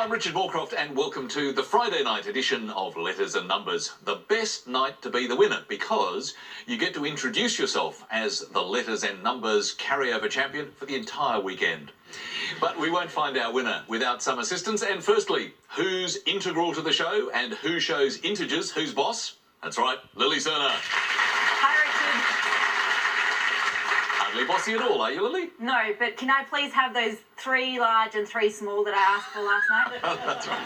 I'm Richard Morecroft and welcome to the Friday night edition of Letters and Numbers. The best night to be the winner because you get to introduce yourself as the Letters and Numbers carryover champion for the entire weekend. But we won't find our winner without some assistance. And firstly, who's integral to the show and who shows integers? Who's boss? That's right, Lily Serna. Hi, Richard. Hardly bossy at all, are you, Lily? No, but can I please have those 3 large and 3 small that I asked for last night? That's right.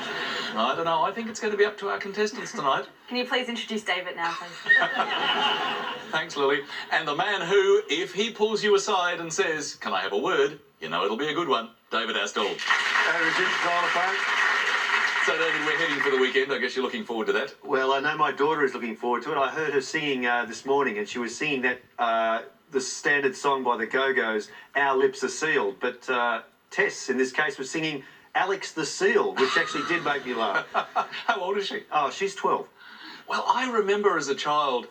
I don't know. I think it's going to be up to our contestants tonight. Can you please introduce David now, please? Thanks, Lily. And the man who, if he pulls you aside and says, "Can I have a word?" you know it'll be a good one, David Astle. Hey, Richard. Xylophone. So, David, we're heading for the weekend. I guess you're looking forward to that. Well, I know my daughter is looking forward to it. I heard her singing this morning, and she was singing that the standard song by the Go-Go's, "Our Lips Are Sealed." But Tess, in this case, was singing "Alex the Seal," which actually did make me laugh. How old is she? Oh, she's 12. Well, I remember as a child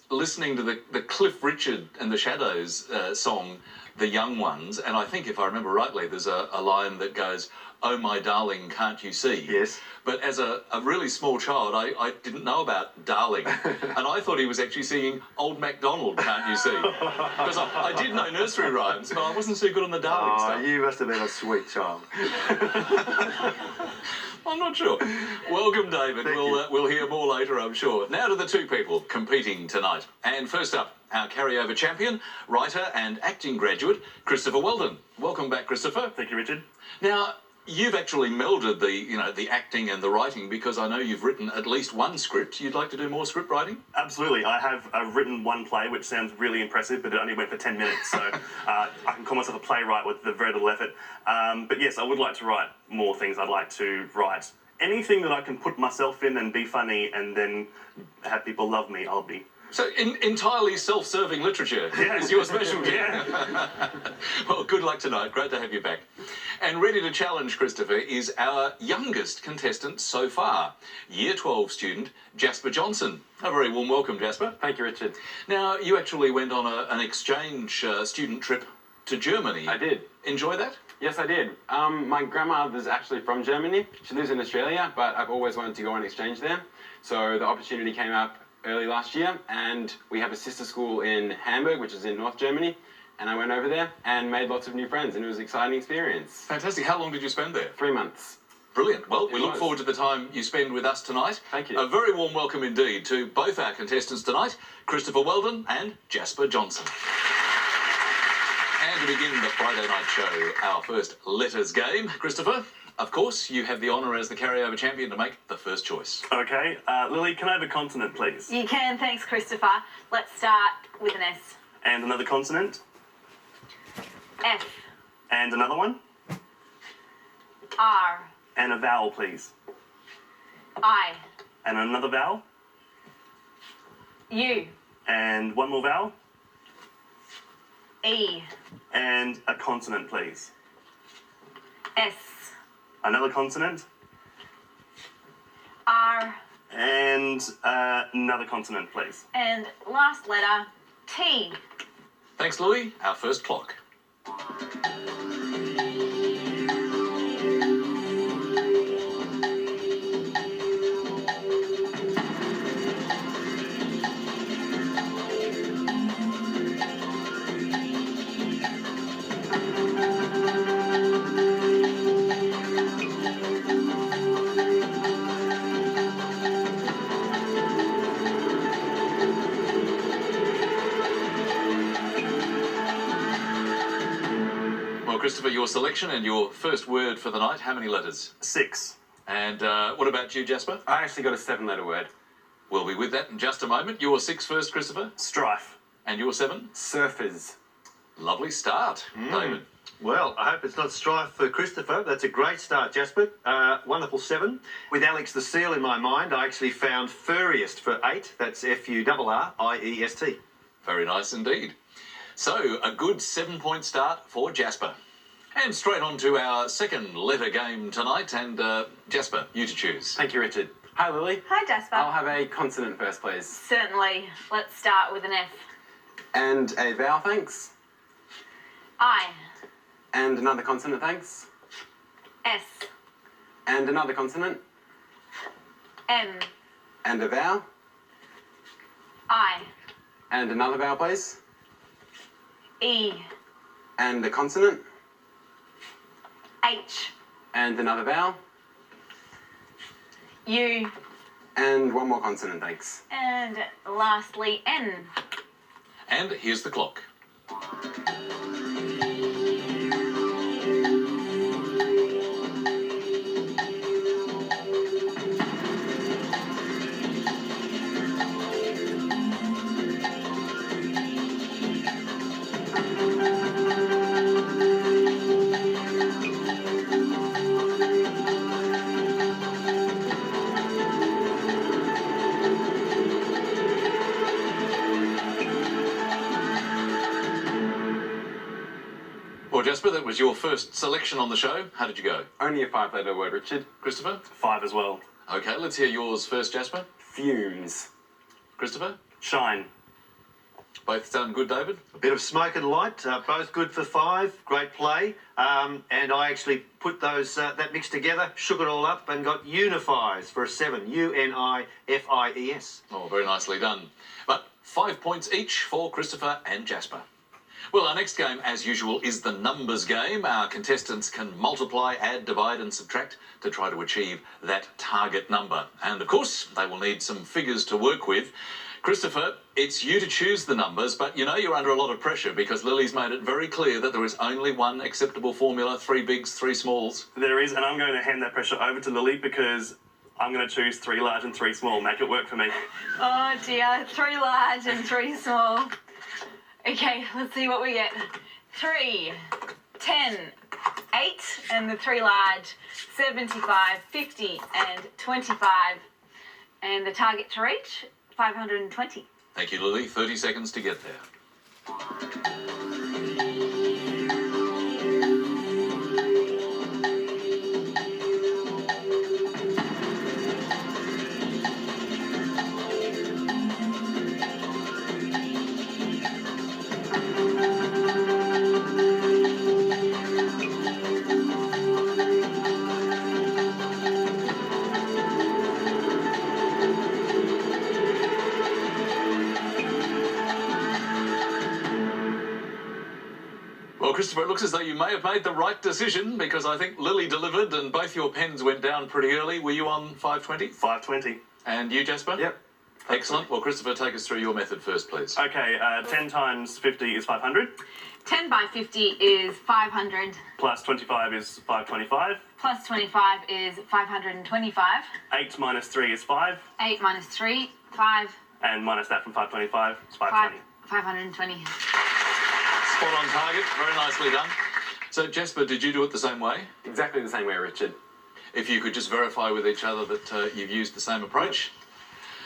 listening to the Cliff Richard and the Shadows song, "The Young Ones," and I think, if I remember rightly, there's a line that goes, "Oh, my darling, can't you see?" Yes. But as a really small child, I didn't know about darling, and I thought he was actually singing "Old MacDonald, can't you see?" Because I did know nursery rhymes, but I wasn't so good on the darling stuff. You must have been a sweet child. I'm not sure. Welcome, David. We'll hear more later, I'm sure. Now to the two people competing tonight. And first up, our carryover champion, writer and acting graduate, Christopher Weldon. Welcome back, Christopher. Thank you, Richard. Now, you've actually melded the acting and the writing because I know you've written at least one script. You'd like to do more script writing? Absolutely. I've written one play, which sounds really impressive, but it only went for 10 minutes, so I can call myself a playwright with very little effort. But yes, I would like to write more things. I'd like to write anything that I can put myself in and be funny and then have people love me, I'll be. So entirely self-serving literature is your specialty. Yeah. Well, good luck tonight. Great to have you back. And ready to challenge Christopher is our youngest contestant so far, Year 12 student Jasper Johnson. A very warm welcome, Jasper. Thank you, Richard. Now, you actually went on an exchange student trip to Germany. I did. Enjoy that? Yes, I did. My grandmother's actually from Germany. She lives in Australia, but I've always wanted to go on exchange there. So the opportunity came up early last year, and we have a sister school in Hamburg, which is in North Germany, and I went over there and made lots of new friends, and it was an exciting experience. Fantastic. How long did you spend there? 3 months. Brilliant. Well, we look forward to the time you spend with us tonight. Thank you. A very warm welcome indeed to both our contestants tonight, Christopher Weldon and Jasper Johnson. And to begin the Friday night show, our first letters game, Christopher, of course, you have the honour as the carryover champion to make the first choice. Okay. Lily, can I have a consonant, please? You can, thanks, Christopher. Let's start with an S. And another consonant? F. And another one? R. And a vowel, please. I. And another vowel? U. And one more vowel? E. And a consonant, please. S. Another consonant? R. And another consonant, please. And last letter, T. Thanks, Louis. Our first clock. Christopher, your selection and your first word for the night, how many letters? 6. And what about you, Jasper? I actually got a 7-letter word. We'll be with that in just a moment. Your 6 first, Christopher. Strife. And your 7? Surfers. Lovely start, David. Well, I hope it's not strife for Christopher. That's a great start, Jasper. Wonderful 7. With Alex the Seal in my mind, I actually found furriest for 8. That's F-U-R-R-I-E-S-T. Very nice indeed. So, a good 7-point start for Jasper. And straight on to our second letter game tonight. And Jasper, you to choose. Thank you, Richard. Hi, Lily. Hi, Jasper. I'll have a consonant first, please. Certainly. Let's start with an F. And a vowel, thanks. I. And another consonant, thanks. S. And another consonant. M. And a vowel. I. And another vowel, please. E. And a consonant. H. And another vowel. U. And one more consonant, thanks. And lastly, N. And here's the clock. Well, Jasper, that was your first selection on the show. How did you go? Only a 5-letter word, Richard. Christopher? 5 as well. Okay, let's hear yours first, Jasper. Fumes. Christopher? Shine. Both sound good, David? A bit of smoke and light, both good for 5. Great play. And I actually put those that mix together, shook it all up, and got unifies for a 7. U-N-I-F-I-E-S. Oh, very nicely done. But 5 points each for Christopher and Jasper. Well, our next game, as usual, is the numbers game. Our contestants can multiply, add, divide and subtract to try to achieve that target number. And, of course, they will need some figures to work with. Christopher, it's you to choose the numbers, but you know you're under a lot of pressure because Lily's made it very clear that there is only one acceptable formula, 3 bigs, 3 smalls. There is, and I'm going to hand that pressure over to Lily because I'm going to choose 3 large and 3 small. Make it work for me. Oh dear, 3 large and 3 small. Okay, let's see what we get. 3, 10, 8, and the 3 large, 75, 50, and 25. And the target to reach, 520. Thank you, Lily. 30 seconds to get there. Well, Christopher, it looks as though you may have made the right decision because I think Lily delivered and both your pens went down pretty early. Were you on 520? 520. And you, Jasper? Yep. Excellent. Well, Christopher, take us through your method first, please. Okay, 10 times 50 is 500. 10 by 50 is 500. Plus 25 is 525. Plus 25 is 525. 8 minus 3 is 5. 8 minus 3, 5. And minus that from 525 is 520. 520. Spot on target. Very nicely done. So, Jasper, did you do it the same way? Exactly the same way, Richard. If you could just verify with each other that you've used the same approach.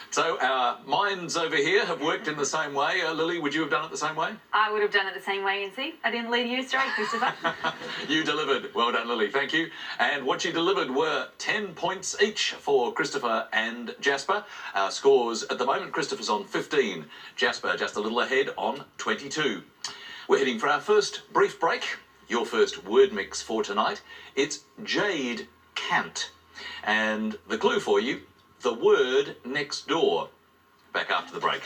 So, our minds over here have worked in the same way. Lily, would you have done it the same way? I would have done it the same way, and see, I didn't lead you astray, Christopher. You delivered. Well done, Lily. Thank you. And what you delivered were 10 points each for Christopher and Jasper. Our scores at the moment, Christopher's on 15. Jasper just a little ahead on 22. We're heading for our first brief break. Your first word mix for tonight. It's Jade Cant. And the clue for you, the word next door. Back after the break.